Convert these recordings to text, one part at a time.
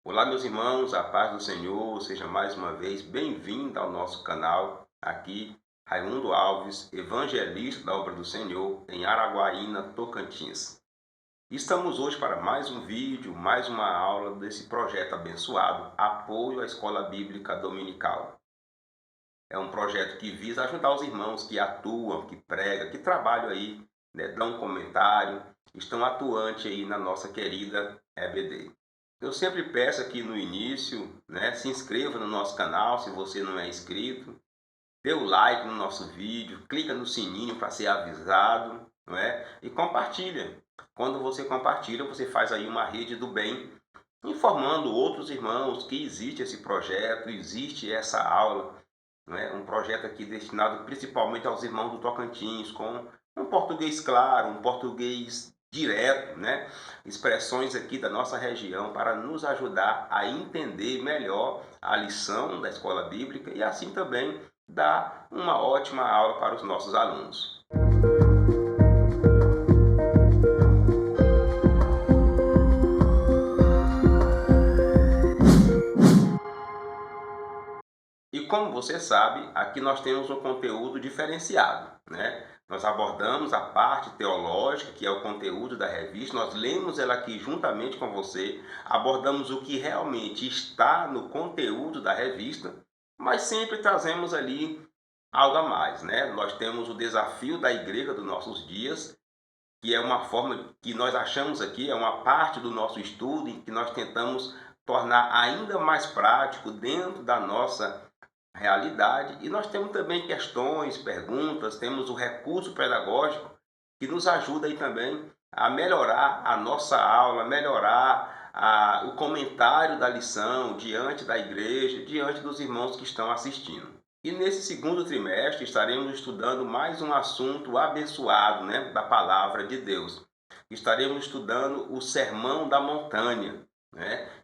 Olá, meus irmãos, a paz do Senhor, seja mais uma vez bem-vindo ao nosso canal. Aqui, Raimundo Alves, evangelista da obra do Senhor, em Araguaína, Tocantins. Estamos hoje para mais um vídeo, mais uma aula desse projeto abençoado, Apoio à Escola Bíblica Dominical. É um projeto que visa ajudar os irmãos que atuam, que pregam, que trabalham aí, dão um comentário, estão atuantes aí na nossa querida EBD. Eu sempre peço aqui no início, se inscreva no nosso canal se você não é inscrito, dê o like no nosso vídeo, clica no sininho para ser avisado, e compartilha. Quando você compartilha, você faz aí uma rede do bem, informando outros irmãos que existe esse projeto, existe essa aula, um projeto aqui destinado principalmente aos irmãos do Tocantins, com um português claro, um português direto, expressões aqui da nossa região para nos ajudar a entender melhor a lição da escola bíblica e assim também dar uma ótima aula para os nossos alunos. E como você sabe, aqui nós temos um conteúdo diferenciado, Nós abordamos a parte teológica, que é o conteúdo da revista, nós lemos ela aqui juntamente com você, abordamos o que realmente está no conteúdo da revista, mas sempre trazemos ali algo a mais, Nós temos o desafio da igreja dos nossos dias, que é uma forma que nós achamos aqui, é uma parte do nosso estudo em que nós tentamos tornar ainda mais prático dentro da nossa realidade. E nós temos também questões, perguntas, temos o recurso pedagógico que nos ajuda aí também a melhorar a nossa aula, melhorar o comentário da lição diante da igreja, diante dos irmãos que estão assistindo. E nesse segundo trimestre estaremos estudando mais um assunto abençoado, da palavra de Deus. Estaremos estudando o Sermão da Montanha,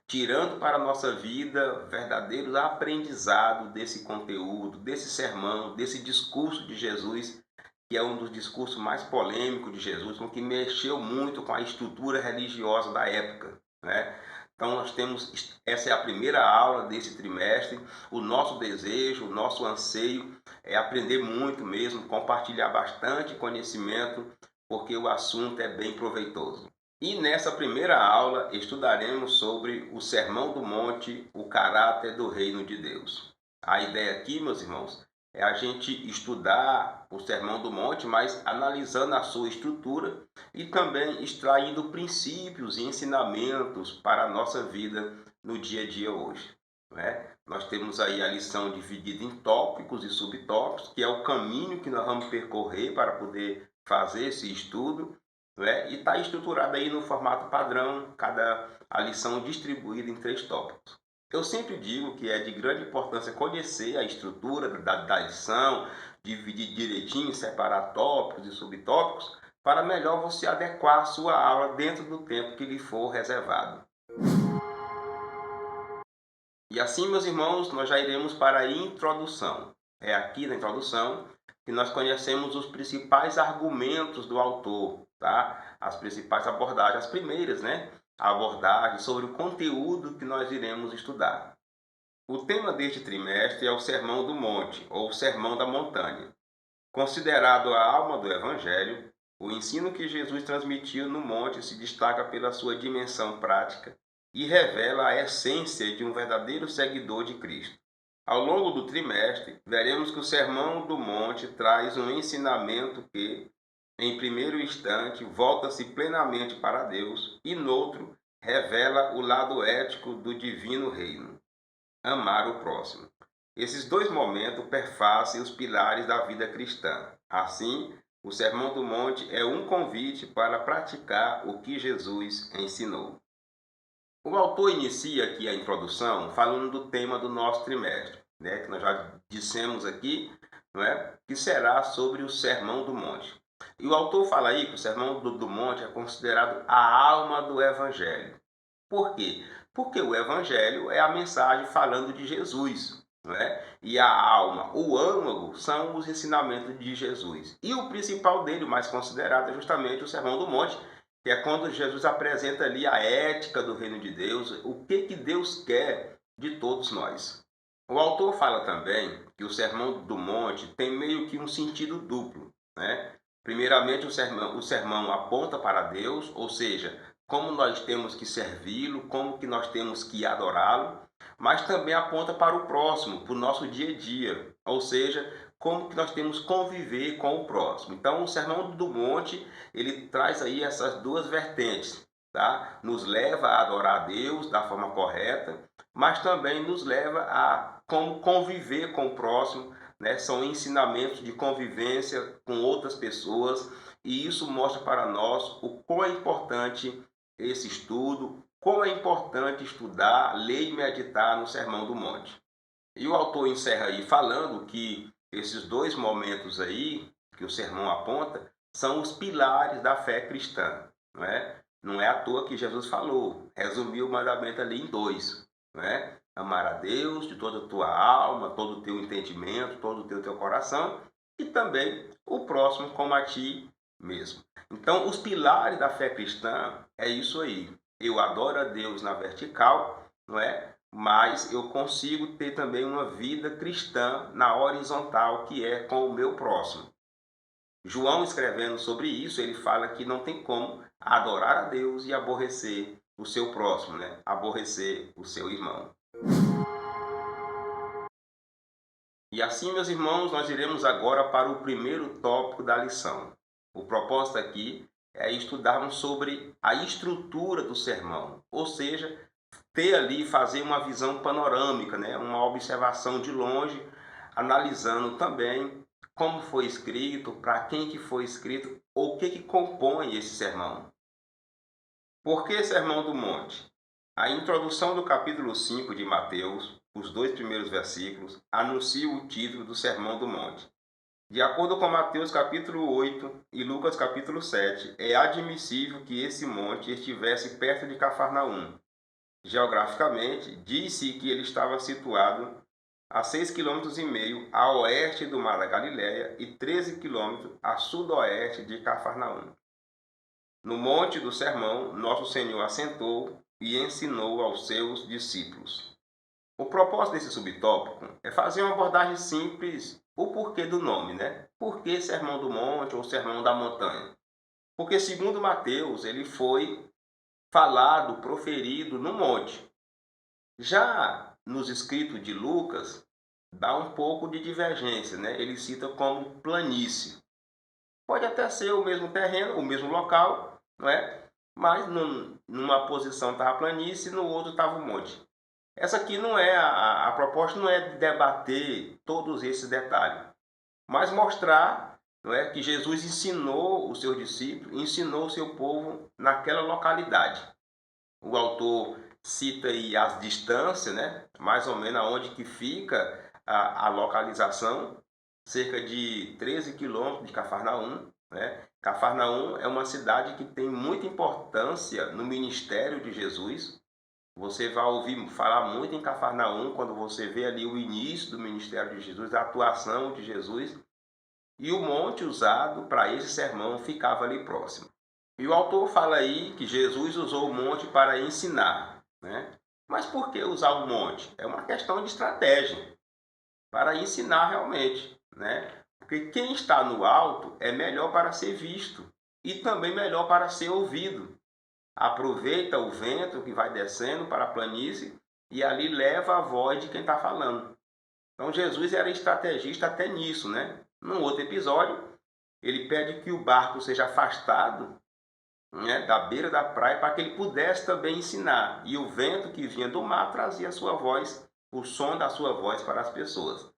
tirando para a nossa vida verdadeiros aprendizado desse conteúdo, desse sermão, desse discurso de Jesus, que é um dos discursos mais polêmicos de Jesus, que mexeu muito com a estrutura religiosa da época. Então nós temos, essa é a primeira aula desse trimestre, o nosso desejo, o nosso anseio é aprender muito mesmo, compartilhar bastante conhecimento, porque o assunto é bem proveitoso. E nessa primeira aula estudaremos sobre o Sermão do Monte, o caráter do reino de Deus. A ideia aqui, meus irmãos, é a gente estudar o Sermão do Monte, mas analisando a sua estrutura e também extraindo princípios e ensinamentos para a nossa vida no dia a dia hoje. Nós temos aí a lição dividida em tópicos e subtópicos, que é o caminho que nós vamos percorrer para poder fazer esse estudo. E está estruturada aí no formato padrão, a lição distribuída em 3 tópicos. Eu sempre digo que é de grande importância conhecer a estrutura da lição, dividir direitinho, separar tópicos e subtópicos, para melhor você adequar a sua aula dentro do tempo que lhe for reservado. E assim, meus irmãos, nós já iremos para a introdução. É aqui na introdução que nós conhecemos os principais argumentos do autor, tá? As principais abordagens, as primeiras, a abordagem sobre o conteúdo que nós iremos estudar. O tema deste trimestre é o Sermão do Monte, ou Sermão da Montanha. Considerado a alma do Evangelho, o ensino que Jesus transmitiu no monte se destaca pela sua dimensão prática e revela a essência de um verdadeiro seguidor de Cristo. Ao longo do trimestre, veremos que o Sermão do Monte traz um ensinamento que, em primeiro instante, volta-se plenamente para Deus e, noutro, revela o lado ético do divino reino: amar o próximo. Esses 2 momentos perfazem os pilares da vida cristã. Assim, o Sermão do Monte é um convite para praticar o que Jesus ensinou. O autor inicia aqui a introdução falando do tema do nosso trimestre, que nós já dissemos aqui, que será sobre o Sermão do Monte. E o autor fala aí que o Sermão do Monte é considerado a alma do Evangelho. Por quê? Porque o Evangelho é a mensagem falando de Jesus, E a alma, o âmago, são os ensinamentos de Jesus. E o principal dele, o mais considerado, é justamente o Sermão do Monte, que é quando Jesus apresenta ali a ética do reino de Deus, o que Deus quer de todos nós. O autor fala também que o Sermão do Monte tem meio que um sentido duplo, né? Primeiramente, o sermão aponta para Deus, ou seja, como nós temos que servi-lo, como que nós temos que adorá-lo, mas também aponta para o próximo, para o nosso dia a dia, ou seja, como que nós temos que conviver com o próximo. Então, o Sermão do Monte, ele traz aí essas duas vertentes, tá? Nos leva a adorar a Deus da forma correta, mas também nos leva a como conviver com o próximo, né? São ensinamentos de convivência com outras pessoas, e isso mostra para nós o quão é importante esse estudo, como é importante estudar, ler e meditar no Sermão do Monte. E o autor encerra aí falando que esses dois momentos aí que o sermão aponta são os pilares da fé cristã, não é? Não é à toa que Jesus falou, resumiu o mandamento ali em dois, não é? Amar a Deus de toda a tua alma, todo o teu entendimento, todo o teu coração, e também o próximo como a ti mesmo. Então, os pilares da fé cristã é isso aí. Eu adoro a Deus na vertical, não é? Mas eu consigo ter também uma vida cristã na horizontal, que é com o meu próximo. João, escrevendo sobre isso, ele fala que não tem como adorar a Deus e aborrecer o seu próximo, né? Aborrecer o seu irmão. E assim, meus irmãos, nós iremos agora para o primeiro tópico da lição. O propósito aqui é estudarmos sobre a estrutura do sermão, ou seja, ter ali, fazer uma visão panorâmica, né? Uma observação de longe, analisando também como foi escrito, para quem que foi escrito, o que compõe esse sermão. Por que Sermão do Monte? A introdução do capítulo 5 de Mateus, os dois primeiros versículos, anuncia o título do Sermão do Monte. De acordo com Mateus capítulo 8 e Lucas capítulo 7, é admissível que esse monte estivesse perto de Cafarnaum. Geograficamente, diz-se que ele estava situado a 6,5 km a oeste do Mar da Galileia e 13 km a sudoeste de Cafarnaum. No Monte do Sermão, Nosso Senhor assentou e ensinou aos seus discípulos. O propósito desse subtópico é fazer uma abordagem simples, o porquê do nome, né? Por que Sermão do Monte ou Sermão da Montanha? Porque, segundo Mateus, ele foi falado, proferido no monte. Já nos escritos de Lucas, dá um pouco de divergência, né? Ele cita como planície. Pode até ser o mesmo terreno, o mesmo local, não é? Mas numa posição estava planície, no outro estava o monte. Essa aqui não é a proposta, não é debater todos esses detalhes, mas mostrar, não é, que Jesus ensinou os seus discípulos, ensinou o seu povo naquela localidade. O autor cita aí as distâncias, né? Mais ou menos aonde que fica a localização, cerca de 13 quilômetros de Cafarnaum, né? Cafarnaum é uma cidade que tem muita importância no ministério de Jesus. Você vai ouvir falar muito em Cafarnaum quando você vê ali o início do ministério de Jesus, a atuação de Jesus. E o monte usado para esse sermão ficava ali próximo. E o autor fala aí que Jesus usou o monte para ensinar, né? Mas por que usar o monte? É uma questão de estratégia, para ensinar realmente, né? Porque quem está no alto é melhor para ser visto e também melhor para ser ouvido. Aproveita o vento que vai descendo para a planície e ali leva a voz de quem está falando. Então Jesus era estrategista até nisso, né? Num outro episódio, ele pede que o barco seja afastado, né, da beira da praia para que ele pudesse também ensinar. E o vento que vinha do mar trazia a sua voz, o som da sua voz para as pessoas.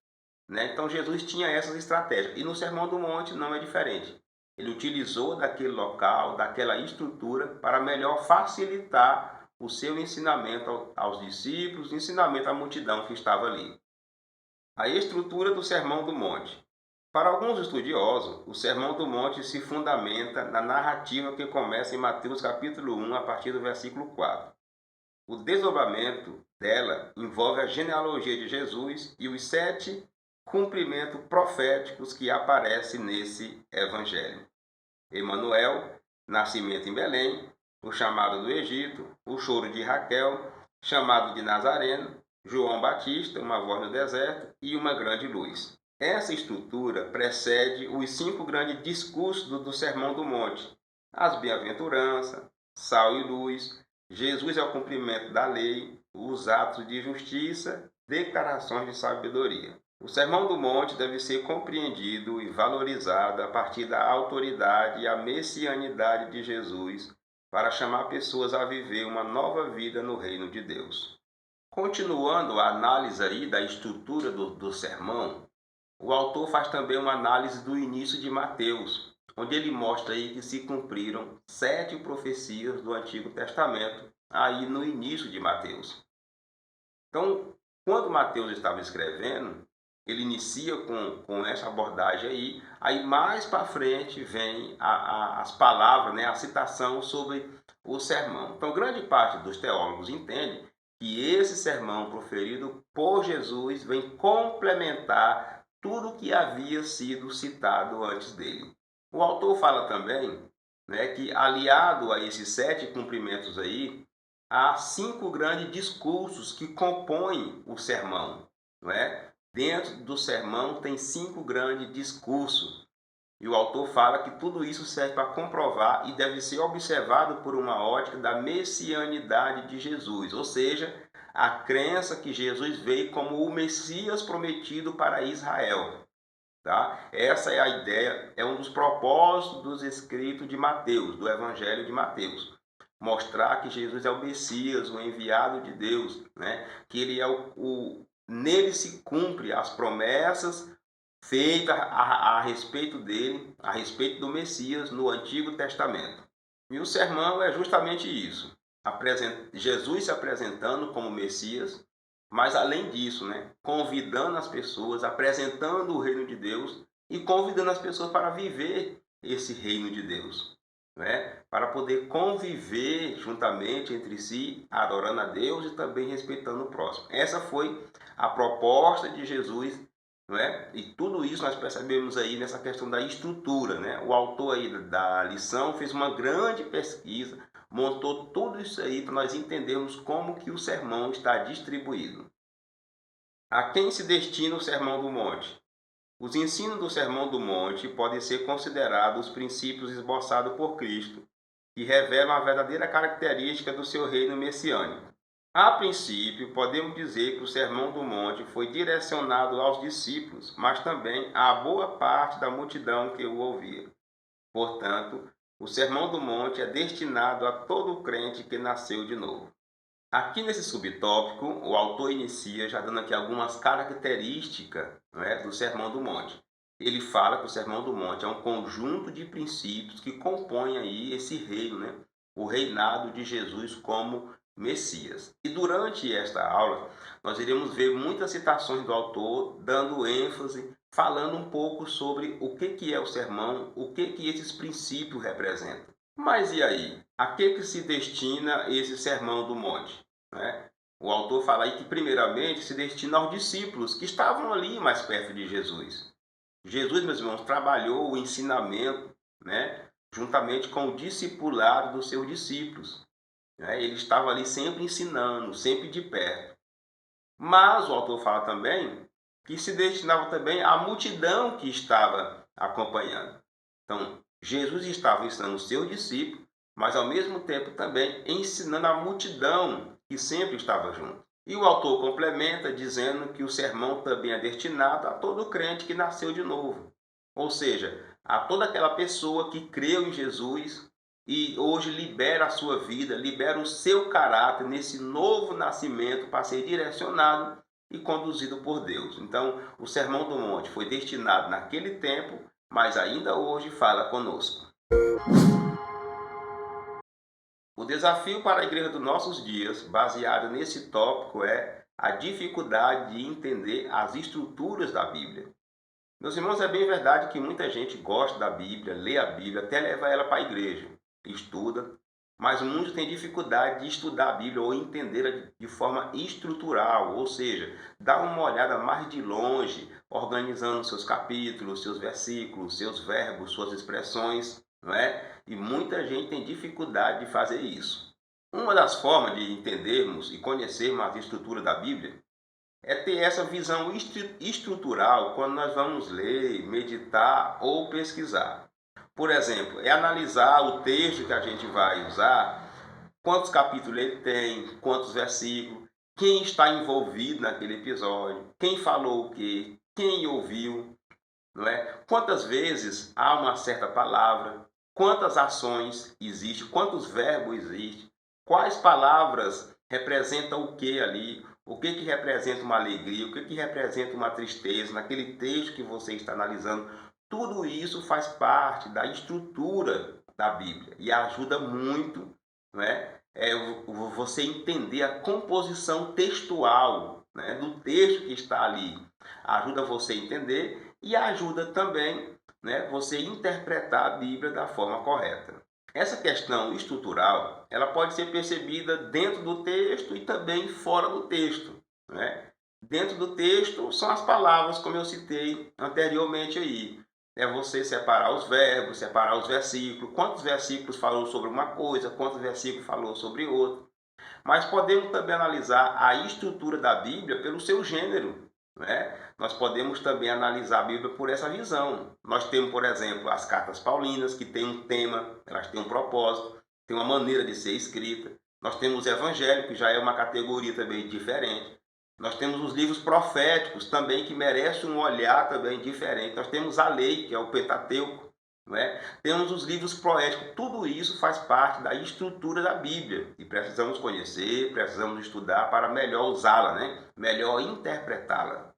Né? Então Jesus tinha essas estratégias. E no Sermão do Monte não é diferente. Ele utilizou daquele local, daquela estrutura, para melhor facilitar o seu ensinamento aos discípulos, ensinamento à multidão que estava ali. A estrutura do Sermão do Monte. Para alguns estudiosos, o Sermão do Monte se fundamenta na narrativa que começa em Mateus capítulo 1, a partir do versículo 4. O desdobramento dela envolve a genealogia de Jesus e os 7 cumprimentos proféticos que aparecem nesse evangelho. Emanuel, nascimento em Belém, o chamado do Egito, o choro de Raquel, chamado de Nazareno, João Batista, uma voz no deserto e uma grande luz. Essa estrutura precede os 5 grandes discursos do Sermão do Monte: as bem-aventuranças, sal e luz, Jesus é o cumprimento da lei, os atos de justiça, declarações de sabedoria. O Sermão do Monte deve ser compreendido e valorizado a partir da autoridade e a messianidade de Jesus para chamar pessoas a viver uma nova vida no reino de Deus. Continuando a análise aí da estrutura do sermão, o autor faz também uma análise do início de Mateus, onde ele mostra aí que se cumpriram 7 profecias do Antigo Testamento, aí no início de Mateus. Então, quando Mateus estava escrevendo, ele inicia com essa abordagem aí mais para frente vem as palavras, né, a citação sobre o sermão. Então, grande parte dos teólogos entende que esse sermão proferido por Jesus vem complementar tudo o que havia sido citado antes dele. O autor fala também, né, que aliado a esses 7 cumprimentos aí, há 5 grandes discursos que compõem o sermão, não é? Dentro do sermão tem 5 grandes discursos. E o autor fala que tudo isso serve para comprovar e deve ser observado por uma ótica da messianidade de Jesus, ou seja, a crença que Jesus veio como o Messias prometido para Israel. Tá? Essa é a ideia, é um dos propósitos dos escritos de Mateus, do Evangelho de Mateus. Mostrar que Jesus é o Messias, o enviado de Deus, né? Que ele é nele se cumpre as promessas feitas a respeito dele, a respeito do Messias no Antigo Testamento. E o sermão é justamente isso. Jesus se apresentando como Messias, mas além disso, né, convidando as pessoas, apresentando o reino de Deus e convidando as pessoas para viver esse reino de Deus, né, para poder conviver juntamente entre si, adorando a Deus e também respeitando o próximo. Essa foi a proposta de Jesus, não é? E tudo isso nós percebemos aí nessa questão da estrutura, né? O autor aí da lição fez uma grande pesquisa, montou tudo isso aí para nós entendermos como que o sermão está distribuído. A quem se destina o Sermão do Monte? Os ensinos do Sermão do Monte podem ser considerados os princípios esboçados por Cristo, que revelam a verdadeira característica do seu reino messiânico. A princípio, podemos dizer que o Sermão do Monte foi direcionado aos discípulos, mas também à boa parte da multidão que o ouvia. Portanto, o Sermão do Monte é destinado a todo crente que nasceu de novo. Aqui nesse subtópico, o autor inicia já dando aqui algumas características, né, do Sermão do Monte. Ele fala que o Sermão do Monte é um conjunto de princípios que compõem aí esse reino, né, o reinado de Jesus como Messias. E durante esta aula, nós iremos ver muitas citações do autor dando ênfase, falando um pouco sobre o que é o sermão, o que esses princípios representam. Mas e aí? A que se destina esse Sermão do Monte? Né? O autor fala aí que primeiramente se destina aos discípulos que estavam ali mais perto de Jesus. Jesus, meus irmãos, trabalhou o ensinamento, né, juntamente com o discipulado dos seus discípulos. Né? Ele estava ali sempre ensinando, sempre de perto. Mas o autor fala também que se destinava também à multidão que estava acompanhando. Então, Jesus estava ensinando os seus discípulos, mas ao mesmo tempo também ensinando a multidão que sempre estava junto. E o autor complementa dizendo que o sermão também é destinado a todo crente que nasceu de novo. Ou seja, a toda aquela pessoa que creu em Jesus e hoje libera a sua vida, libera o seu caráter nesse novo nascimento para ser direcionado e conduzido por Deus. Então, o Sermão do Monte foi destinado naquele tempo, mas ainda hoje fala conosco. O desafio para a igreja dos nossos dias, baseado nesse tópico, é a dificuldade de entender as estruturas da Bíblia. Meus irmãos, é bem verdade que muita gente gosta da Bíblia, lê a Bíblia, até leva ela para a igreja, estuda, mas muitos têm dificuldade de estudar a Bíblia ou entendê-la de forma estrutural, ou seja, dar uma olhada mais de longe, organizando seus capítulos, seus versículos, seus verbos, suas expressões. não é? E muita gente tem dificuldade de fazer isso. Uma das formas de entendermos e conhecermos a estrutura da Bíblia é ter essa visão estrutural quando nós vamos ler, meditar ou pesquisar. Por exemplo, é analisar o texto que a gente vai usar, quantos capítulos ele tem, quantos versículos, quem está envolvido naquele episódio, quem falou o quê, quem ouviu, não é? Quantas vezes há uma certa palavra, quantas ações existem, quantos verbos existem, quais palavras representam o que ali, o que representa uma alegria, o que representa uma tristeza naquele texto que você está analisando. Tudo isso faz parte da estrutura da Bíblia e ajuda muito, não é? Você entender a composição textual, né, do texto que está ali. Ajuda você a entender e ajuda também, né, você interpretar a Bíblia da forma correta. Essa questão estrutural, ela pode ser percebida dentro do texto e também fora do texto, né? Dentro do texto são as palavras, como eu citei anteriormente aí. É você separar os verbos, separar os versículos, quantos versículos falou sobre uma coisa, quantos versículos falou sobre outra. Mas podemos também analisar a estrutura da Bíblia pelo seu gênero, né? Nós podemos também analisar a Bíblia por essa visão. Nós temos, por exemplo, as cartas paulinas, que têm um tema, elas têm um propósito, têm uma maneira de ser escrita. Nós temos o evangelho, que já é uma categoria também diferente. Nós temos os livros proféticos também, que merecem um olhar também diferente. Nós temos a lei, que é o Pentateuco, não é? Temos os livros poéticos. Tudo isso faz parte da estrutura da Bíblia e precisamos conhecer, precisamos estudar para melhor usá-la, né? Melhor interpretá-la.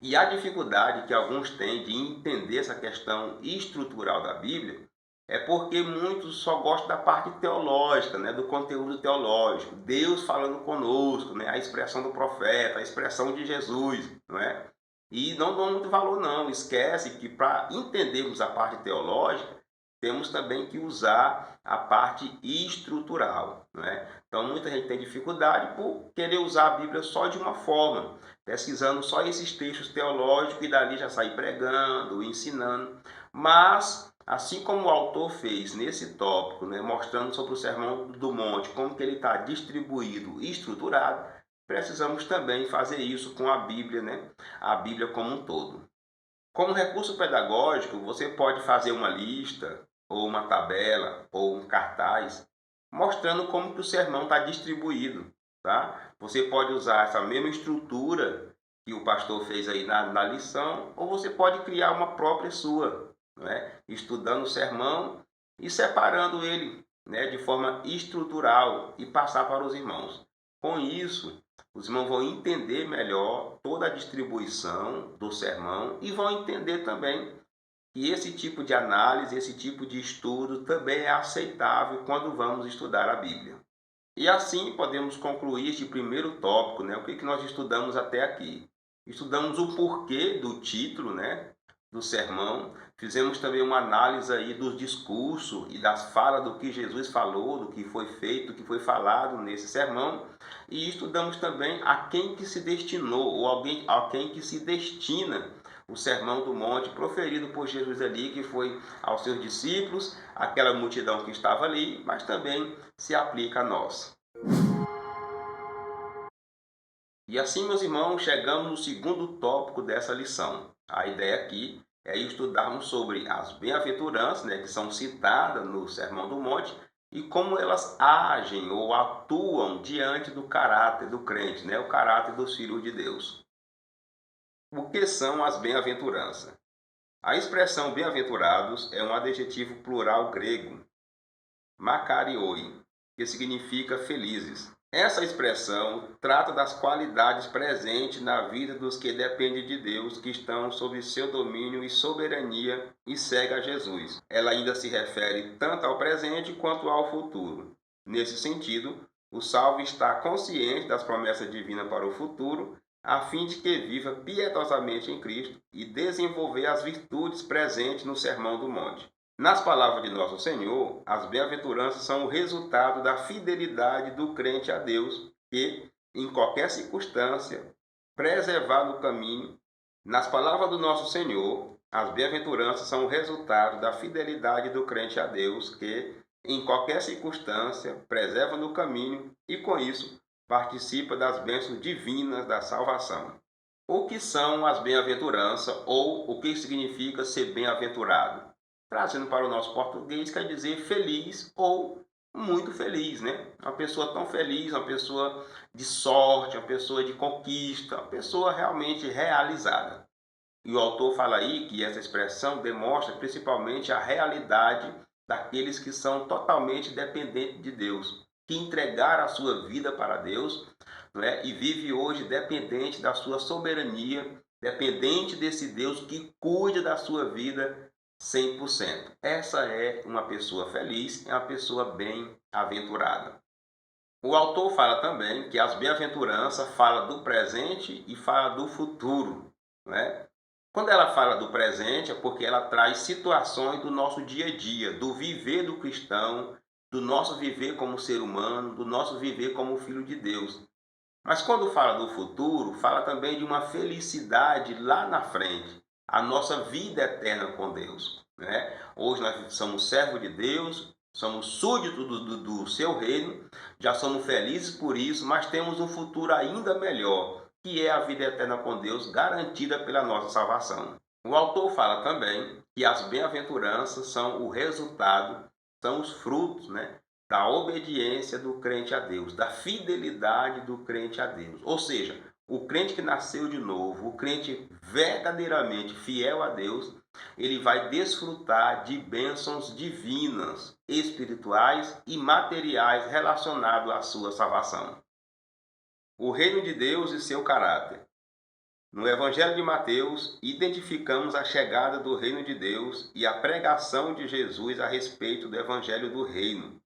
E a dificuldade que alguns têm de entender essa questão estrutural da Bíblia é porque muitos só gostam da parte teológica, né? Do conteúdo teológico, Deus falando conosco, né? A expressão do profeta, a expressão de Jesus, não é? E não dão muito valor não, esquece que para entendermos a parte teológica, temos também que usar a parte estrutural, não é? Então muita gente tem dificuldade por querer usar a Bíblia só de uma forma, pesquisando só esses textos teológicos e dali já sair pregando, ensinando. Mas, assim como o autor fez nesse tópico, né, mostrando sobre o Sermão do Monte, como que ele está distribuído e estruturado, precisamos também fazer isso com a Bíblia, né? A Bíblia como um todo. Como recurso pedagógico, você pode fazer uma lista, ou uma tabela, ou um cartaz, mostrando como que o sermão está distribuído, tá? Você pode usar essa mesma estrutura que o pastor fez aí na lição, ou você pode criar uma própria sua, né? Estudando o sermão e separando ele, né, de forma estrutural e passar para os irmãos. Com isso, os irmãos vão entender melhor toda a distribuição do sermão e vão entender também que esse tipo de análise, esse tipo de estudo também é aceitável quando vamos estudar a Bíblia. E assim podemos concluir este primeiro tópico, né? O que nós estudamos até aqui? Estudamos o porquê do título, né, do sermão. Fizemos também uma análise aí dos discursos e das falas do que Jesus falou, do que foi feito, do que foi falado nesse sermão. E estudamos também a quem que se destinou, ou a quem que se destina o Sermão do Monte proferido por Jesus ali, que foi aos seus discípulos, aquela multidão que estava ali, mas também se aplica a nós. E assim, meus irmãos, chegamos no segundo tópico dessa lição. A ideia aqui é estudarmos sobre as bem-aventuranças, né, que são citadas no Sermão do Monte, e como elas agem ou atuam diante do caráter do crente, né, o caráter dos filhos de Deus. O que são as bem-aventuranças? A expressão bem-aventurados é um adjetivo plural grego, makarioi, que significa felizes. Essa expressão trata das qualidades presentes na vida dos que dependem de Deus, que estão sob seu domínio e soberania e seguem a Jesus. Ela ainda se refere tanto ao presente quanto ao futuro. Nesse sentido, o salvo está consciente das promessas divinas para o futuro, a fim de que viva piedosamente em Cristo e desenvolver as virtudes presentes no Sermão do Monte. Nas palavras de nosso Senhor, as bem-aventuranças são o resultado da fidelidade do crente a Deus, que, em qualquer circunstância, preservar no caminho. Nas palavras do nosso Senhor, As bem-aventuranças são o resultado da fidelidade do crente a Deus, que, em qualquer circunstância, preserva no caminho e, com isso, participa das bênçãos divinas da salvação. O que são as bem-aventuranças ou o que significa ser bem-aventurado? Trazendo para o nosso português, quer dizer feliz ou muito feliz, né? Uma pessoa tão feliz, uma pessoa de sorte, uma pessoa de conquista, uma pessoa realmente realizada. E o autor fala aí que essa expressão demonstra principalmente a realidade daqueles que são totalmente dependentes de Deus, que entregaram a sua vida para Deus, não é? E vive hoje dependente da sua soberania, dependente desse Deus que cuida da sua vida 100%. Essa é uma pessoa feliz, é uma pessoa bem-aventurada. O autor fala também que as bem-aventuranças fala do presente e fala do futuro, né? Quando ela fala do presente é porque ela traz situações do nosso dia a dia, do viver do cristão, do nosso viver como ser humano, do nosso viver como filho de Deus. Mas quando fala do futuro, fala também de uma felicidade lá na frente, a nossa vida eterna com Deus, né? Hoje nós somos servos de Deus, somos súditos do seu reino, já somos felizes por isso, mas temos um futuro ainda melhor, que é a vida eterna com Deus, garantida pela nossa salvação. O autor fala também que as bem-aventuranças são o resultado, são os frutos, né, da obediência do crente a Deus, da fidelidade do crente a Deus. Ou seja, o crente que nasceu de novo, o crente verdadeiramente fiel a Deus, ele vai desfrutar de bênçãos divinas, espirituais e materiais relacionados à sua salvação. O reino de Deus e seu caráter. No Evangelho de Mateus, identificamos a chegada do reino de Deus e a pregação de Jesus a respeito do Evangelho do reino.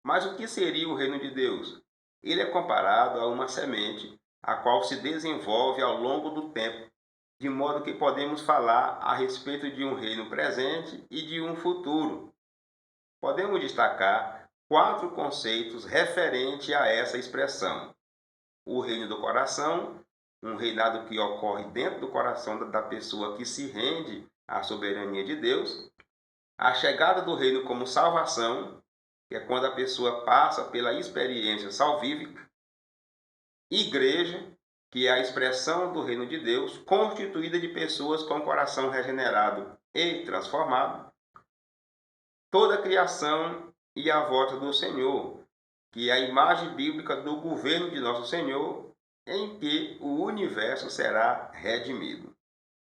Mas o que seria o reino de Deus? Ele é comparado a uma semente, a qual se desenvolve ao longo do tempo, de modo que podemos falar a respeito de um reino presente e de um futuro. Podemos destacar 4 conceitos referentes a essa expressão. O reino do coração, um reinado que ocorre dentro do coração da pessoa que se rende à soberania de Deus. A chegada do reino como salvação, que é quando a pessoa passa pela experiência salvífica. Igreja, que é a expressão do reino de Deus, constituída de pessoas com coração regenerado e transformado. Toda a criação e a volta do Senhor, que é a imagem bíblica do governo de nosso Senhor, em que o universo será redimido.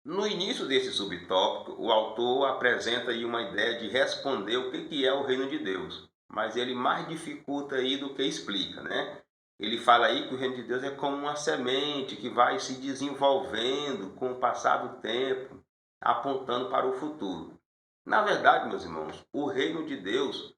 No início desse subtópico, o autor apresenta aí uma ideia de responder o que é o reino de Deus, mas ele mais dificulta aí do que explica, né? Ele fala aí que o reino de Deus é como uma semente que vai se desenvolvendo com o passar do tempo, apontando para o futuro. Na verdade, meus irmãos, o reino de Deus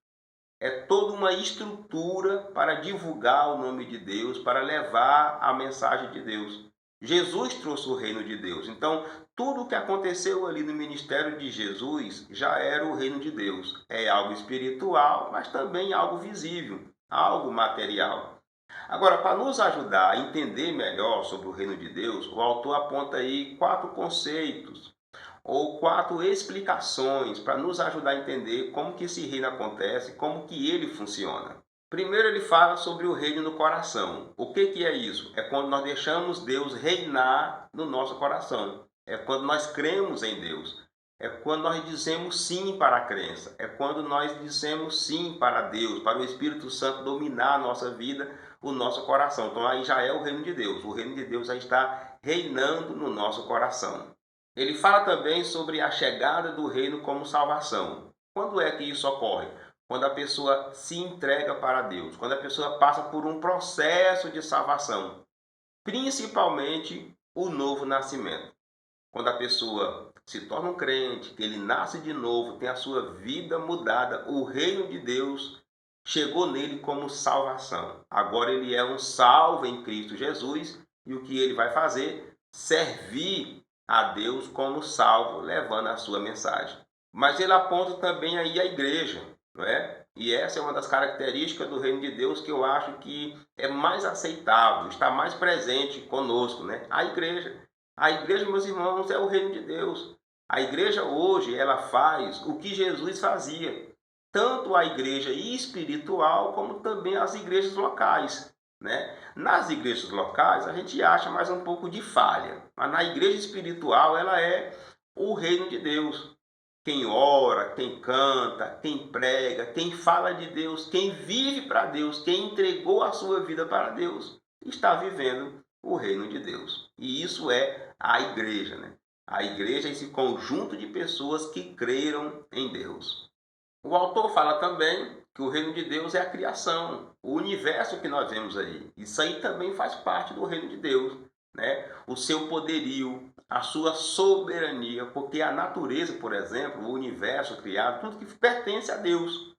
é toda uma estrutura para divulgar o nome de Deus, para levar a mensagem de Deus. Jesus trouxe o reino de Deus. Então, tudo o que aconteceu ali no ministério de Jesus já era o reino de Deus. É algo espiritual, mas também algo visível, algo material. Agora, para nos ajudar a entender melhor sobre o reino de Deus, o autor aponta aí 4 conceitos ou 4 explicações para nos ajudar a entender como que esse reino acontece, como que ele funciona. Primeiro ele fala sobre o reino no coração. O que é isso? É quando nós deixamos Deus reinar no nosso coração. É quando nós cremos em Deus. É quando nós dizemos sim para a crença. É quando nós dizemos sim para Deus, para o Espírito Santo dominar a nossa vida, o nosso coração. Então aí já é o reino de Deus. O reino de Deus já está reinando no nosso coração. Ele fala também sobre a chegada do reino como salvação. Quando é que isso ocorre? Quando a pessoa se entrega para Deus, quando a pessoa passa por um processo de salvação, principalmente o novo nascimento. Quando a pessoa se torna um crente, que ele nasce de novo, tem a sua vida mudada, o reino de Deus chegou nele como salvação. Agora ele é um salvo em Cristo Jesus e o que ele vai fazer? Servir a Deus como salvo, levando a sua mensagem. Mas ele aponta também aí a igreja, não é? E essa é uma das características do reino de Deus que eu acho que é mais aceitável, está mais presente conosco, né? A igreja. A igreja, meus irmãos, é o reino de Deus. A igreja hoje, ela faz o que Jesus fazia, tanto a igreja espiritual como também as igrejas locais, né? Nas igrejas locais, a gente acha mais um pouco de falha, mas na igreja espiritual, ela é o reino de Deus. Quem ora, quem canta, quem prega, quem fala de Deus, quem vive para Deus, quem entregou a sua vida para Deus, está vivendo o reino de Deus. E isso é a igreja, né? A igreja é esse conjunto de pessoas que creram em Deus. O autor fala também que o reino de Deus é a criação, o universo que nós vemos aí. Isso aí também faz parte do reino de Deus, né? O seu poderio, a sua soberania, porque a natureza, por exemplo, o universo criado, tudo que pertence a Deus.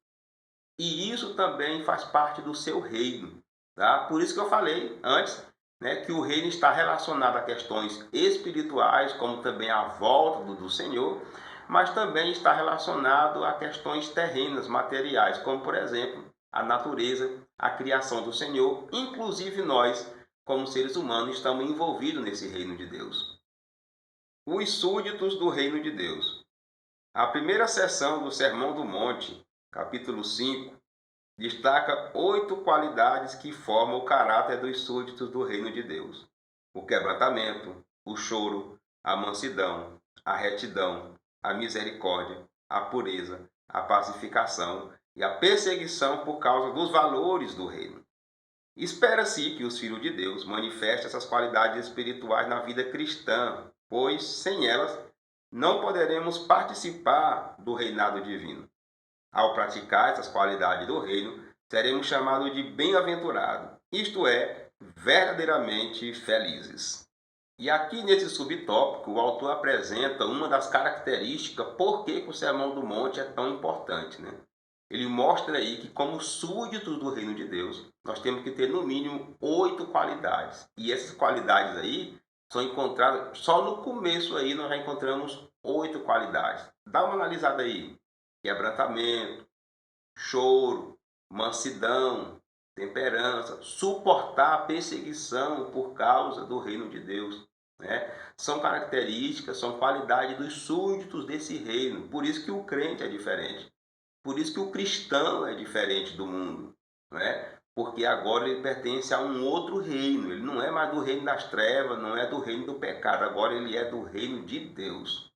E isso também faz parte do seu reino, tá? Por isso que eu falei antes, né, que o reino está relacionado a questões espirituais, como também a volta do Senhor, mas também está relacionado a questões terrenas, materiais, como por exemplo a natureza, a criação do Senhor, inclusive nós, como seres humanos, estamos envolvidos nesse reino de Deus. Os súditos do reino de Deus. A primeira seção do Sermão do Monte, capítulo 5, destaca 8 qualidades que formam o caráter dos súditos do reino de Deus: o quebrantamento, o choro, a mansidão, a retidão, a misericórdia, a pureza, a pacificação e a perseguição por causa dos valores do reino. Espera-se que os filhos de Deus manifestem essas qualidades espirituais na vida cristã, pois sem elas não poderemos participar do reinado divino. Ao praticar essas qualidades do reino, seremos chamados de bem-aventurados, isto é, verdadeiramente felizes. E aqui nesse subtópico, o autor apresenta uma das características por que o Sermão do Monte é tão importante, né? Ele mostra aí que, como súditos do reino de Deus, nós temos que ter no mínimo 8 qualidades. E essas qualidades aí são encontradas, só no começo aí nós já encontramos 8 qualidades. Dá uma analisada aí: quebrantamento, choro, mansidão, temperança, suportar a perseguição por causa do reino de Deus, né? São características, são qualidades dos súditos desse reino. Por isso que o crente é diferente. Por isso que o cristão é diferente do mundo, né? Porque agora ele pertence a um outro reino. Ele não é mais do reino das trevas, não é do reino do pecado. Agora ele é do reino de Deus.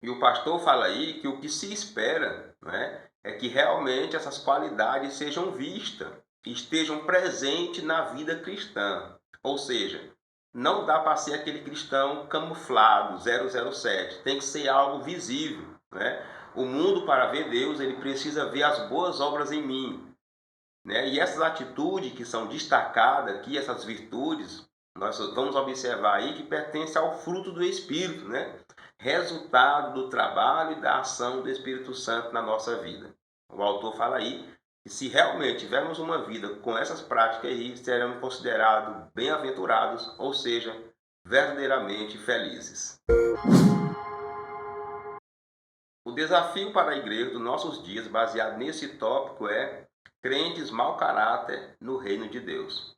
E o pastor fala aí que o que se espera, né, é que realmente essas qualidades sejam vistas, estejam presentes na vida cristã. Ou seja, não dá para ser aquele cristão camuflado, 007. Tem que ser algo visível, né? O mundo, para ver Deus, ele precisa ver as boas obras em mim, né? E essas atitudes que são destacadas aqui, essas virtudes, nós vamos observar aí que pertence ao fruto do Espírito, né? Resultado do trabalho e da ação do Espírito Santo na nossa vida. O autor fala aí que se realmente tivermos uma vida com essas práticas aí, seremos considerados bem-aventurados, ou seja, verdadeiramente felizes. O desafio para a igreja dos nossos dias, baseado nesse tópico, é crentes mau caráter no reino de Deus.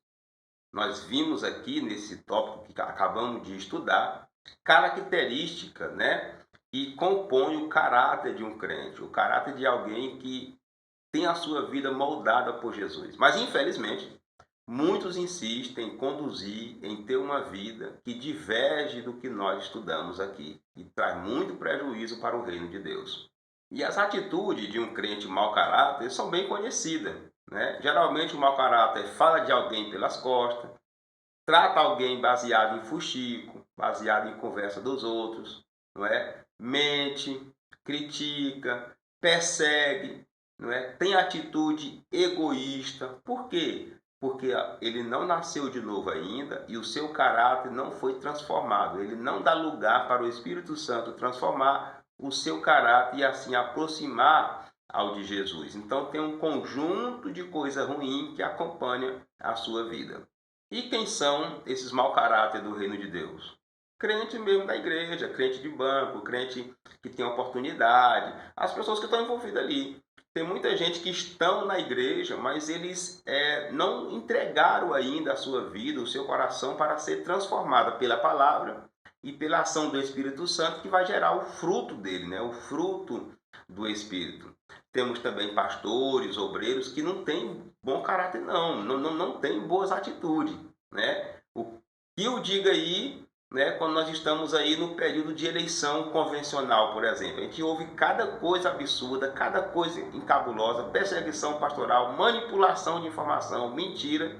Nós vimos aqui nesse tópico que acabamos de estudar, característica, né, que compõe o caráter de um crente, o caráter de alguém que tem a sua vida moldada por Jesus. Mas, infelizmente, muitos insistem em conduzir, em ter uma vida que diverge do que nós estudamos aqui e traz muito prejuízo para o reino de Deus. E as atitudes de um crente mau caráter são bem conhecidas, né? Geralmente o mau caráter fala de alguém pelas costas, trata alguém baseado em fuxico, baseado em conversa dos outros, não é? Mente, critica, persegue, não é? Tem atitude egoísta. Por quê? Porque ele não nasceu de novo ainda e o seu caráter não foi transformado. Ele não dá lugar para o Espírito Santo transformar o seu caráter e assim aproximar ao de Jesus. Então tem um conjunto de coisa ruim que acompanha a sua vida. E quem são esses mau caráter do reino de Deus? Crente mesmo da igreja, crente de banco, crente que tem oportunidade, as pessoas que estão envolvidas ali. Tem muita gente que estão na igreja, mas eles não entregaram ainda a sua vida, o seu coração para ser transformada pela palavra e pela ação do Espírito Santo que vai gerar o fruto dele, né? O fruto do Espírito. Temos também pastores, obreiros que não têm bom caráter, não têm boas atitudes, né? O que eu diga aí, né, quando nós estamos aí no período de eleição convencional, por exemplo, a gente ouve cada coisa absurda, cada coisa encabulosa, perseguição pastoral, manipulação de informação, mentira,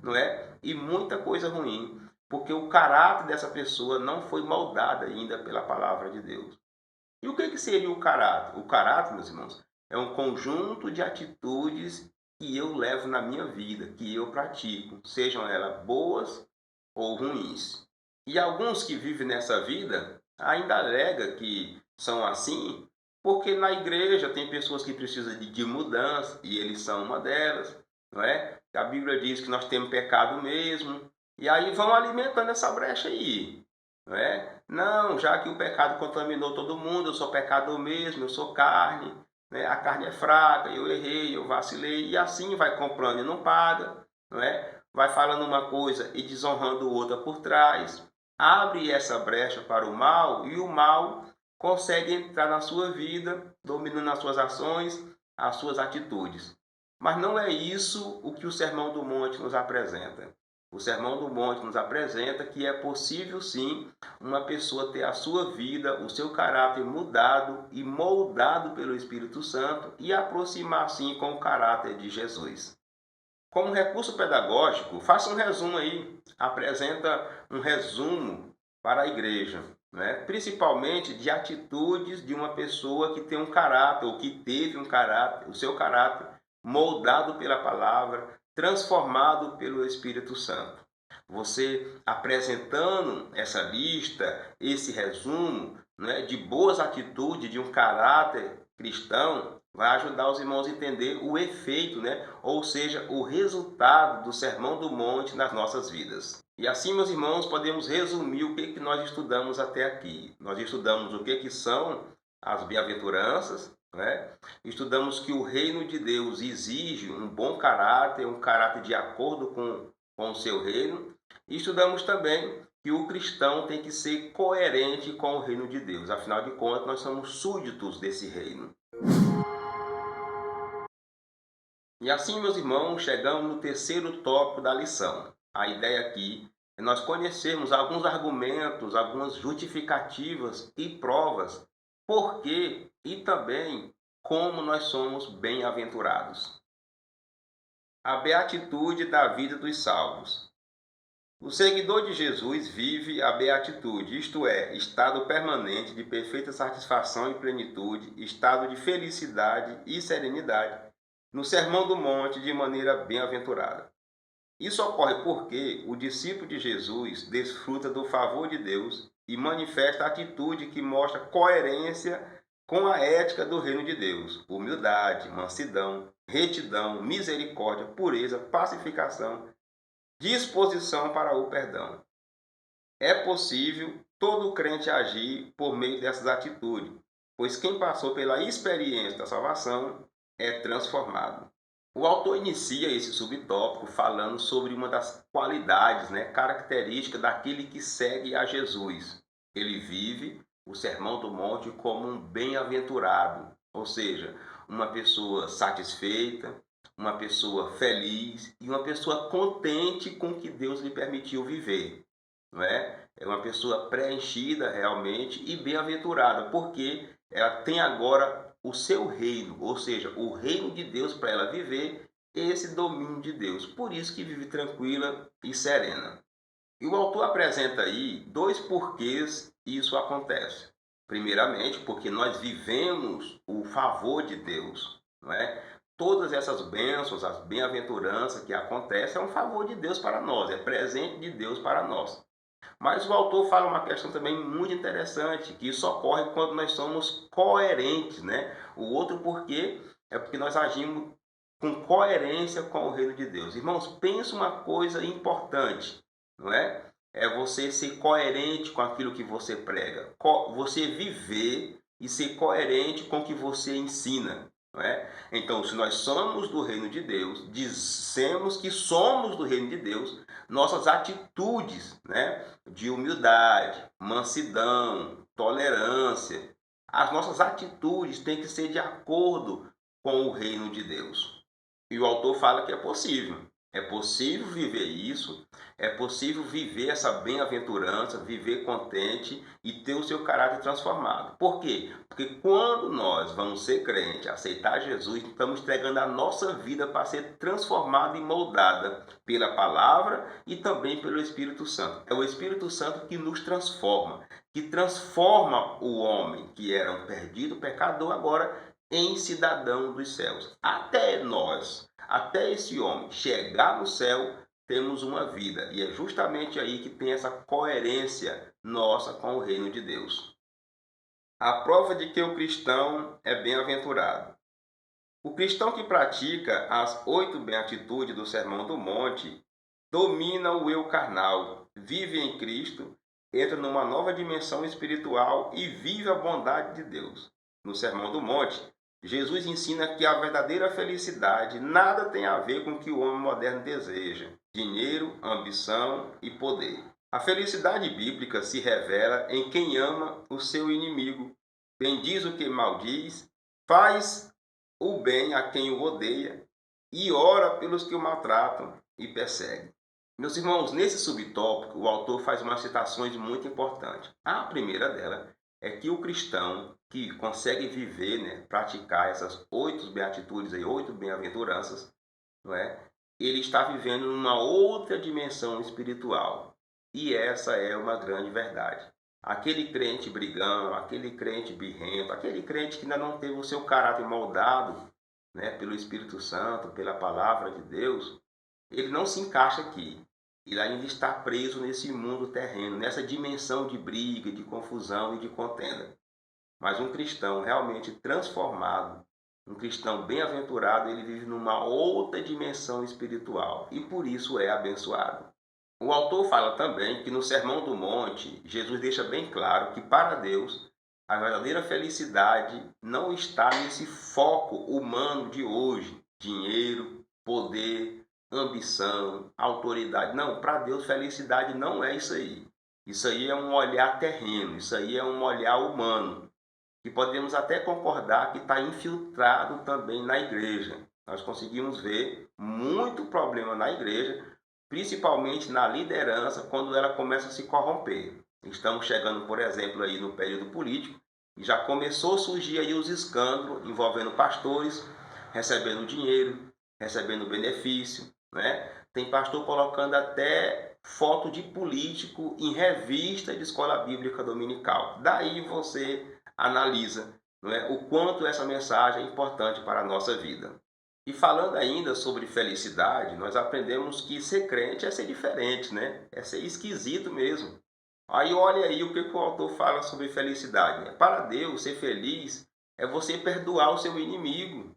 não é? E muita coisa ruim, porque o caráter dessa pessoa não foi moldado ainda pela palavra de Deus. E o que seria o caráter? O caráter, meus irmãos, é um conjunto de atitudes que eu levo na minha vida, que eu pratico, sejam elas boas ou ruins. E alguns que vivem nessa vida ainda alegam que são assim, porque na igreja tem pessoas que precisam de mudança, e eles são uma delas, não é? A Bíblia diz que nós temos pecado mesmo, e aí vão alimentando essa brecha aí, não é? Não, já que o pecado contaminou todo mundo, eu sou pecador mesmo, eu sou carne, né? A carne é fraca, eu errei, eu vacilei, e assim vai comprando e não paga, não é? Vai falando uma coisa e desonrando outra por trás, abre essa brecha para o mal, e o mal consegue entrar na sua vida, dominando as suas ações, as suas atitudes. Mas não é isso o que o Sermão do Monte nos apresenta. O Sermão do Monte nos apresenta que é possível sim uma pessoa ter a sua vida, o seu caráter mudado e moldado pelo Espírito Santo e aproximar sim com o caráter de Jesus. Como recurso pedagógico, faça um resumo aí, apresenta um resumo para a igreja, né? Principalmente de atitudes de uma pessoa que tem um caráter, ou que teve um caráter, o seu caráter moldado pela palavra, transformado pelo Espírito Santo. Você apresentando essa lista, esse resumo, né, de boas atitudes, de um caráter cristão, vai ajudar os irmãos a entender o efeito, né? Ou seja, o resultado do Sermão do Monte nas nossas vidas. E assim, meus irmãos, podemos resumir o que nós estudamos até aqui. Nós estudamos o que são as bem-aventuranças, né? Estudamos que o reino de Deus exige um bom caráter, um caráter de acordo com o seu reino. E estudamos também que o cristão tem que ser coerente com o reino de Deus. Afinal de contas, nós somos súditos desse reino. E assim, meus irmãos, chegamos no terceiro tópico da lição. A ideia aqui é nós conhecermos alguns argumentos, algumas justificativas e provas por que e também como nós somos bem-aventurados. A beatitude da vida dos salvos. O seguidor de Jesus vive a beatitude, isto é, estado permanente de perfeita satisfação e plenitude, estado de felicidade e serenidade, no Sermão do Monte de maneira bem-aventurada. Isso ocorre porque o discípulo de Jesus desfruta do favor de Deus e manifesta a atitude que mostra coerência com a ética do reino de Deus: humildade, mansidão, retidão, misericórdia, pureza, pacificação, disposição para o perdão. É possível todo crente agir por meio dessas atitudes, pois quem passou pela experiência da salvação é transformado. O autor inicia esse subtópico falando sobre uma das qualidades, características daquele que segue a Jesus. Ele vive o Sermão do Monte como um bem-aventurado, ou seja, uma pessoa satisfeita, uma pessoa feliz e uma pessoa contente com o que Deus lhe permitiu viver. Não é? É uma pessoa preenchida realmente e bem-aventurada, porque ela tem agora o seu reino, ou seja, o reino de Deus para ela viver, esse domínio de Deus. Por isso que vive tranquila e serena. E o autor apresenta aí dois porquês isso acontece. Primeiramente, porque nós vivemos o favor de Deus, não é? Todas essas bênçãos, as bem-aventuranças que acontecem, é um favor de Deus para nós, é presente de Deus para nós. Mas o autor fala uma questão também muito interessante, que isso ocorre quando nós somos coerentes, né? O outro porquê é porque nós agimos com coerência com o reino de Deus. Irmãos, pensa uma coisa importante, não é? É você ser coerente com aquilo que você prega, você viver e ser coerente com o que você ensina. não é? Então, se nós somos do reino de Deus, dizemos que somos do reino de Deus, nossas atitudes, né, de humildade, mansidão, tolerância, as nossas atitudes têm que ser de acordo com o reino de Deus. E o autor fala que é possível. É possível viver isso, é possível viver essa bem-aventurança, viver contente e ter o seu caráter transformado. Por quê? Porque quando nós vamos ser crente, aceitar Jesus, estamos entregando a nossa vida para ser transformada e moldada pela palavra e também pelo Espírito Santo. É o Espírito Santo que nos transforma, que transforma o homem que era um perdido pecador agora em cidadão dos céus. Até esse homem chegar no céu, temos uma vida. E é justamente aí que tem essa coerência nossa com o reino de Deus. A prova de que o cristão é bem-aventurado. O cristão que pratica as 8 beatitudes do Sermão do Monte domina o eu carnal, vive em Cristo, entra numa nova dimensão espiritual e vive a bondade de Deus. No Sermão do Monte, Jesus ensina que a verdadeira felicidade nada tem a ver com o que o homem moderno deseja: dinheiro, ambição e poder. A felicidade bíblica se revela em quem ama o seu inimigo, bendiz o que maldiz, faz o bem a quem o odeia e ora pelos que o maltratam e perseguem. Meus irmãos, nesse subtópico, o autor faz umas citações muito importantes. A primeira dela é que o cristão que consegue viver, né, praticar essas 8 beatitudes, 8 bem-aventuranças, não é? Ele está vivendo numa outra dimensão espiritual. E essa é uma grande verdade. Aquele crente brigão, aquele crente birrento, aquele crente que ainda não teve o seu caráter moldado, né, pelo Espírito Santo, pela palavra de Deus, ele não se encaixa aqui. Ele ainda está preso nesse mundo terreno, nessa dimensão de briga, de confusão e de contenda. Mas um cristão realmente transformado, um cristão bem-aventurado, ele vive numa outra dimensão espiritual e por isso é abençoado. O autor fala também que no Sermão do Monte, Jesus deixa bem claro que para Deus a verdadeira felicidade não está nesse foco humano de hoje, dinheiro, poder, ambição, autoridade. Não, para Deus felicidade não é isso aí. Isso aí é um olhar terreno, isso aí é um olhar humano, que podemos até concordar que está infiltrado também na igreja. Nós conseguimos ver muito problema na igreja, principalmente na liderança, quando ela começa a se corromper. Estamos chegando, por exemplo, aí no período político, e já começou a surgir aí os escândalos envolvendo pastores recebendo dinheiro, recebendo benefício, né? Tem pastor colocando até foto de político em revista de escola bíblica dominical. Daí você analisa, não é, o quanto essa mensagem é importante para a nossa vida. E falando ainda sobre felicidade, nós aprendemos que ser crente é ser diferente, né? É ser esquisito mesmo. Aí olha aí o que o autor fala sobre felicidade. Para Deus, ser feliz é você perdoar o seu inimigo,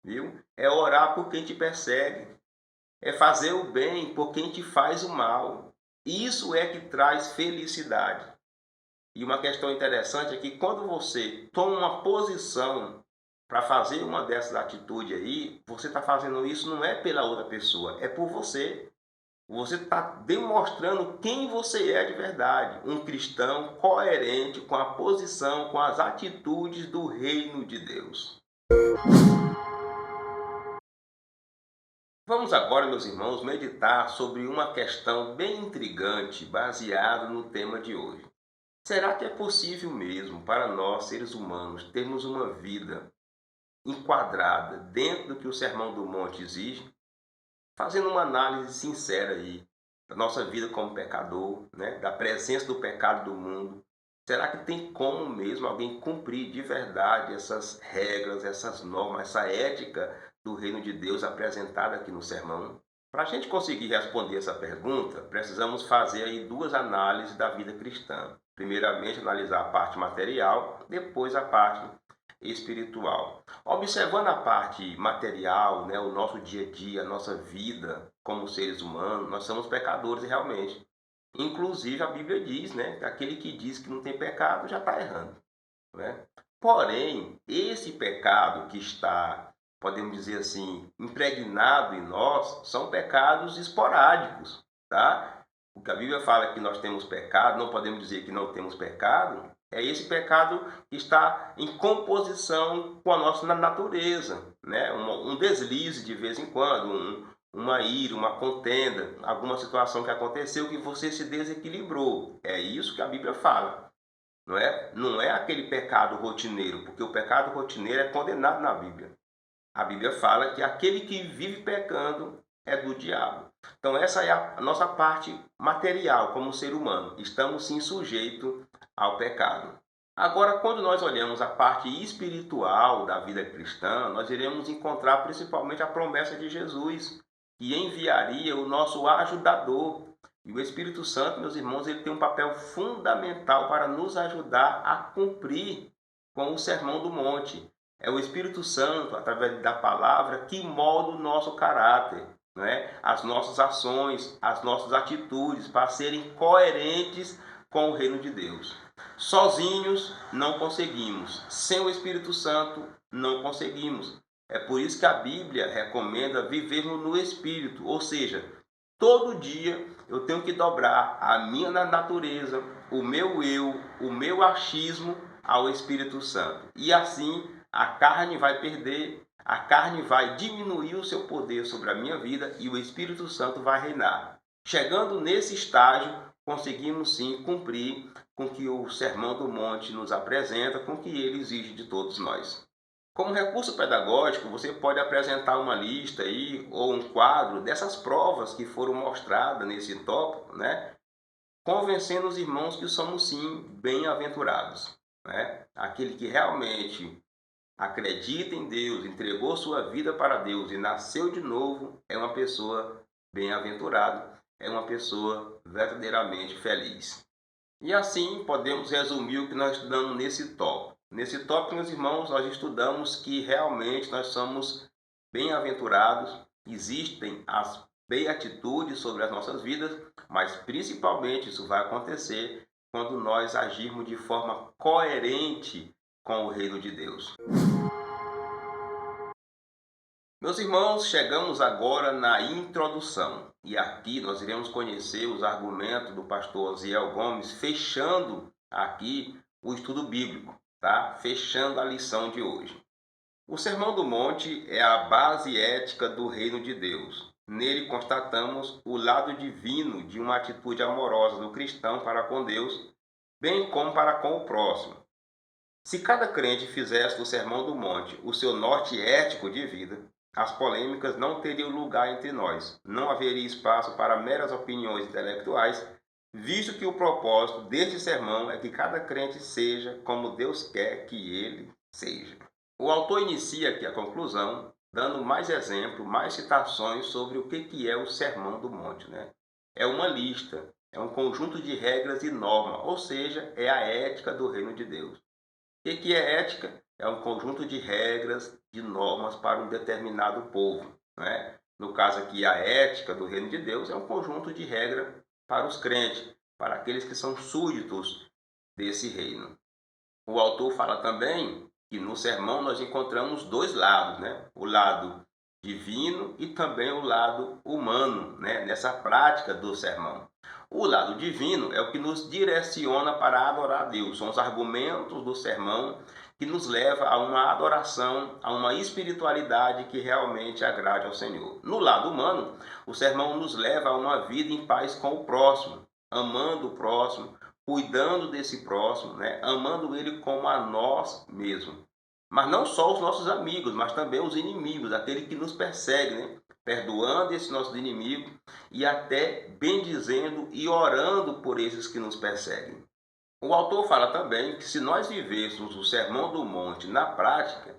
viu? É orar por quem te persegue, é fazer o bem por quem te faz o mal. Isso é que traz felicidade. E uma questão interessante é que quando você toma uma posição para fazer uma dessas atitudes aí, você está fazendo isso não é pela outra pessoa, é por você. Você está demonstrando quem você é de verdade. Um cristão coerente com a posição, com as atitudes do reino de Deus. Vamos agora, meus irmãos, meditar sobre uma questão bem intrigante baseada no tema de hoje. Será que é possível mesmo para nós, seres humanos, termos uma vida enquadrada dentro do que o Sermão do Monte exige? Fazendo uma análise sincera aí da nossa vida como pecador, né? Da presença do pecado do mundo. Será que tem como mesmo alguém cumprir de verdade essas regras, essas normas, essa ética do reino de Deus apresentada aqui no sermão? Para a gente conseguir responder essa pergunta, precisamos fazer aí 2 análises da vida cristã. Primeiramente, analisar a parte material, depois a parte espiritual. Observando a parte material, né, o nosso dia a dia, a nossa vida como seres humanos, nós somos pecadores realmente. Inclusive a Bíblia diz, né, que aquele que diz que não tem pecado já está errando, né? Porém, esse pecado que está, podemos dizer assim, impregnado em nós, são pecados esporádicos, tá? O que a Bíblia fala que nós temos pecado, não podemos dizer que não temos pecado, é esse pecado que está em composição com a nossa natureza, né? Um deslize de vez em quando, uma ira, uma contenda, alguma situação que aconteceu que você se desequilibrou. É isso que a Bíblia fala. Não é aquele pecado rotineiro, porque o pecado rotineiro é condenado na Bíblia. A Bíblia fala que aquele que vive pecando é do diabo. Então essa é a nossa parte material como ser humano. Estamos sim sujeitos ao pecado. Agora, quando nós olhamos a parte espiritual da vida cristã, nós iremos encontrar principalmente a promessa de Jesus, que enviaria o nosso ajudador. E o Espírito Santo, meus irmãos, ele tem um papel fundamental para nos ajudar a cumprir com o Sermão do Monte. É o Espírito Santo, através da palavra, que molda o nosso caráter, as nossas ações, as nossas atitudes, para serem coerentes com o reino de Deus. Sozinhos não conseguimos, sem o Espírito Santo não conseguimos. É por isso que a Bíblia recomenda vivermos no Espírito, ou seja, todo dia eu tenho que dobrar a minha natureza, o meu eu, o meu achismo ao Espírito Santo. E assim a carne vai perder, a carne vai diminuir o seu poder sobre a minha vida e o Espírito Santo vai reinar. Chegando nesse estágio, conseguimos sim cumprir com o que o Sermão do Monte nos apresenta, com o que ele exige de todos nós. Como recurso pedagógico, você pode apresentar uma lista aí, ou um quadro dessas provas que foram mostradas nesse tópico, convencendo os irmãos que somos sim bem-aventurados. Aquele que realmente acredita em Deus, entregou sua vida para Deus e nasceu de novo, é uma pessoa bem-aventurada, é uma pessoa verdadeiramente feliz. E assim podemos resumir o que nós estudamos nesse tópico. Nesse tópico, meus irmãos, nós estudamos que realmente nós somos bem-aventurados, existem as beatitudes sobre as nossas vidas, mas principalmente isso vai acontecer quando nós agirmos de forma coerente com o reino de Deus. Meus irmãos, chegamos agora na introdução e aqui nós iremos conhecer os argumentos do pastor Osiel Gomes, fechando aqui o estudo bíblico, tá? Fechando a lição de hoje. O Sermão do Monte é a base ética do reino de Deus. Nele constatamos o lado divino de uma atitude amorosa do cristão para com Deus, bem como para com o próximo. Se cada crente fizesse do Sermão do Monte o seu norte ético de vida, as polêmicas não teriam lugar entre nós. Não haveria espaço para meras opiniões intelectuais, visto que o propósito deste sermão é que cada crente seja como Deus quer que ele seja. O autor inicia aqui a conclusão, dando mais exemplos, mais citações sobre o que é o Sermão do Monte. É uma lista, é um conjunto de regras e normas, ou seja, é a ética do reino de Deus. O que é ética? É um conjunto de regras, de normas para um determinado povo. No caso aqui, a ética do reino de Deus é um conjunto de regras para os crentes, para aqueles que são súditos desse reino. O autor fala também que no sermão nós encontramos dois lados, o lado divino e também o lado humano, nessa prática do sermão. O lado divino é o que nos direciona para adorar a Deus. São os argumentos do sermão que nos leva a uma adoração, a uma espiritualidade que realmente agrade ao Senhor. No lado humano, o sermão nos leva a uma vida em paz com o próximo, amando o próximo, cuidando desse próximo, amando ele como a nós mesmos. Mas não só os nossos amigos, mas também os inimigos, aquele que nos persegue, perdoando esse nosso inimigo e até bendizendo e orando por esses que nos perseguem. O autor fala também que se nós vivêssemos o Sermão do Monte na prática,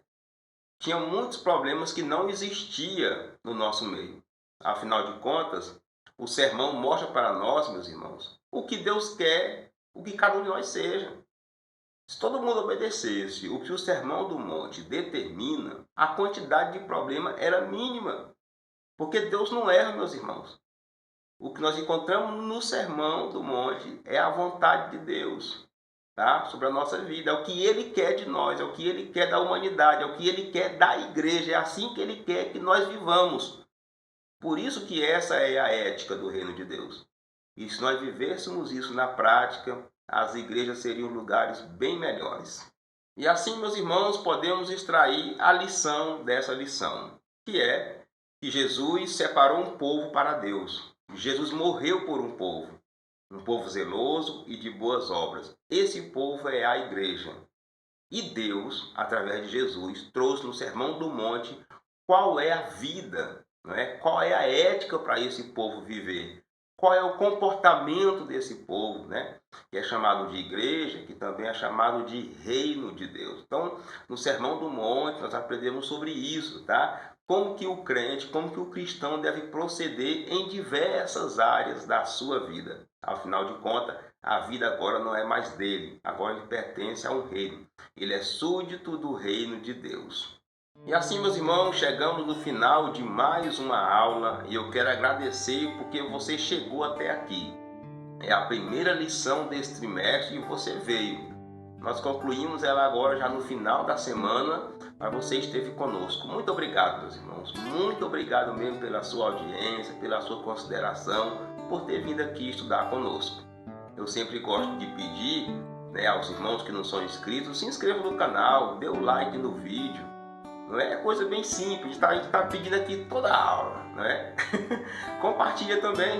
tinha muitos problemas que não existiam no nosso meio. Afinal de contas, o sermão mostra para nós, meus irmãos, o que Deus quer, o que cada um de nós seja. Se todo mundo obedecesse o que o Sermão do Monte determina, a quantidade de problema era mínima. Porque Deus não erra, meus irmãos. O que nós encontramos no Sermão do Monte é a vontade de Deus. tá? Sobre a nossa vida. É o que Ele quer de nós, é o que Ele quer da humanidade, é o que Ele quer da igreja. É assim que Ele quer que nós vivamos. Por isso que essa é a ética do reino de Deus. E se nós vivêssemos isso na prática, as igrejas seriam lugares bem melhores. E assim, meus irmãos, podemos extrair a lição dessa lição, que é que Jesus separou um povo para Deus. Jesus morreu por um povo zeloso e de boas obras. Esse povo é a igreja. E Deus, através de Jesus, trouxe no Sermão do Monte qual é a vida, não é? Qual é a ética para esse povo viver. Qual é o comportamento desse povo, né? Que é chamado de igreja, que também é chamado de reino de Deus. Então, no Sermão do Monte, nós aprendemos sobre isso, tá? Como que o crente, como que o cristão deve proceder em diversas áreas da sua vida. Afinal de contas, a vida agora não é mais dele, agora ele pertence a um reino. Ele é súdito do reino de Deus. E assim, meus irmãos, chegamos no final de mais uma aula e eu quero agradecer porque você chegou até aqui. É a primeira lição deste trimestre e você veio. Nós concluímos ela agora já no final da semana, mas você esteve conosco. Muito obrigado, meus irmãos. Muito obrigado mesmo pela sua audiência, pela sua consideração, por ter vindo aqui estudar conosco. Eu sempre gosto de pedir, né, aos irmãos que não são inscritos, se inscrevam no canal, dê o like no vídeo. Não é coisa bem simples, a gente está pedindo aqui toda a aula, não é? Compartilha também,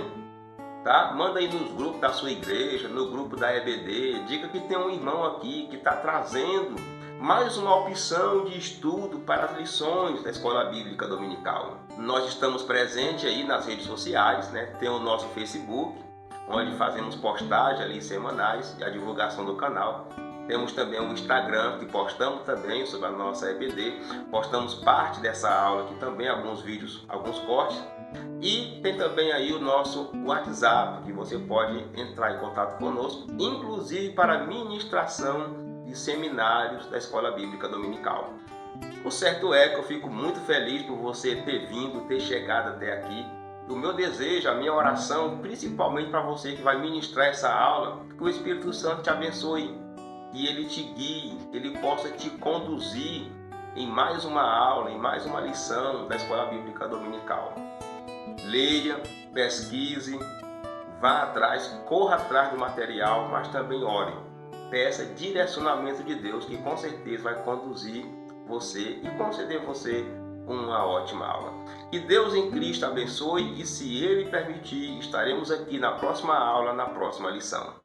tá? Manda aí nos grupos da sua igreja, no grupo da EBD, diga que tem um irmão aqui que está trazendo mais uma opção de estudo para as lições da Escola Bíblica Dominical. Nós estamos presentes aí nas redes sociais, né? Tem o nosso Facebook, onde fazemos postagens ali semanais e a divulgação do canal. Temos também o Instagram, que postamos também sobre a nossa EBD. Postamos parte dessa aula aqui também, alguns vídeos, alguns cortes. E tem também aí o nosso WhatsApp, que você pode entrar em contato conosco, inclusive para ministração de seminários da Escola Bíblica Dominical. O certo é que eu fico muito feliz por você ter vindo, ter chegado até aqui. O meu desejo, a minha oração, principalmente para você que vai ministrar essa aula, que o Espírito Santo te abençoe. Que Ele te guie, que Ele possa te conduzir em mais uma aula, em mais uma lição da Escola Bíblica Dominical. Leia, pesquise, vá atrás, corra atrás do material, mas também ore. Peça direcionamento de Deus, que com certeza vai conduzir você e conceder você uma ótima aula. Que Deus em Cristo abençoe e, se Ele permitir, estaremos aqui na próxima aula, na próxima lição.